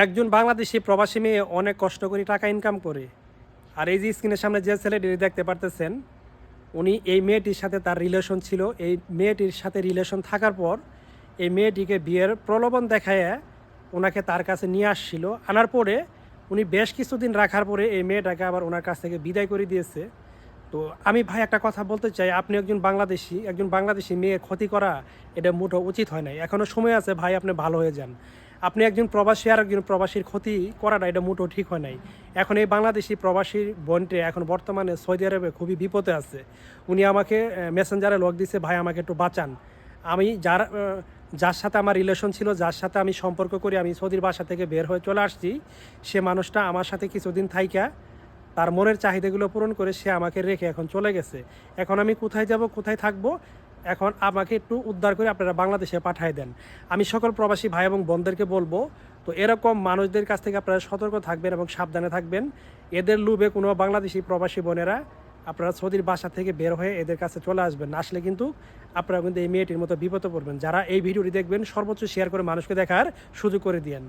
একজন বাংলাদেশি প্রবাসী মেয়ে অনেক কষ্ট করে টাকা ইনকাম করে। আর এই যে স্ক্রিনের সামনে যে ছেলেটি দেখতে পারতেছেন, উনি এই মেয়েটির সাথে তার রিলেশন ছিল। এই মেয়েটির সাথে রিলেশন থাকার পর এই মেয়েটিকে বিয়ের প্রলোভন দেখায় ওনাকে তার কাছে নিয়ে আসছিল। আনার পরে উনি বেশ কিছুদিন রাখার পরে এই মেয়েটাকে আবার ওনার কাছ থেকে বিদায় করে দিয়েছে। তো আমি ভাই একটা কথা বলতে চাই, আপনি একজন বাংলাদেশি মেয়ে ক্ষতি করা এটা মোটেও উচিত হয় নাই। এখনও সময় আছে ভাই, আপনি ভালো হয়ে যান। আপনি একজন প্রবাসী আর একজন প্রবাসীর ক্ষতি করাটা এটা মোটেও ঠিক হয় নাই। এখন এই বাংলাদেশি প্রবাসীর বোনটে এখন বর্তমানে সৌদি আরবে খুবই বিপদে আছে। উনি আমাকে মেসেঞ্জারে লক দিছে, ভাই আমাকে একটু বাঁচান। আমি যার সাথে আমার রিলেশন ছিল, যার সাথে আমি সম্পর্ক করি, আমি সৌদির বাসা থেকে বের হয়ে চলে আসছি, সে মানুষটা আমার সাথে কিছুদিন থাইকা তার মনের চাহিদাগুলো পূরণ করে সে আমাকে রেখে এখন চলে গেছে। এখন আমি কোথায় যাব, কোথায় থাকবো? এখন আমাকে একটু উদ্ধার করে আপনারা বাংলাদেশে পাঠিয়ে দেন। আমি সকল প্রবাসী ভাই এবং বোনদেরকে বলবো, তো এরকম মানুষদের কাছ থেকে আপনারা সতর্ক থাকবেন এবং সাবধানে থাকবেন। এদের লোভে কোনো বাংলাদেশি প্রবাসী বোনেরা আপনারা সৌদির বাসা থেকে বের হয়ে এদের কাছে চলে আসবেন না, আসলে কিন্তু আপনারা কিন্তু এই মেয়েটির মতো বিপদে পড়বেন। যারা এই ভিডিওটি দেখবেন সর্বোচ্চ শেয়ার করে মানুষকে দেখার সুযোগ করে দিয়েন।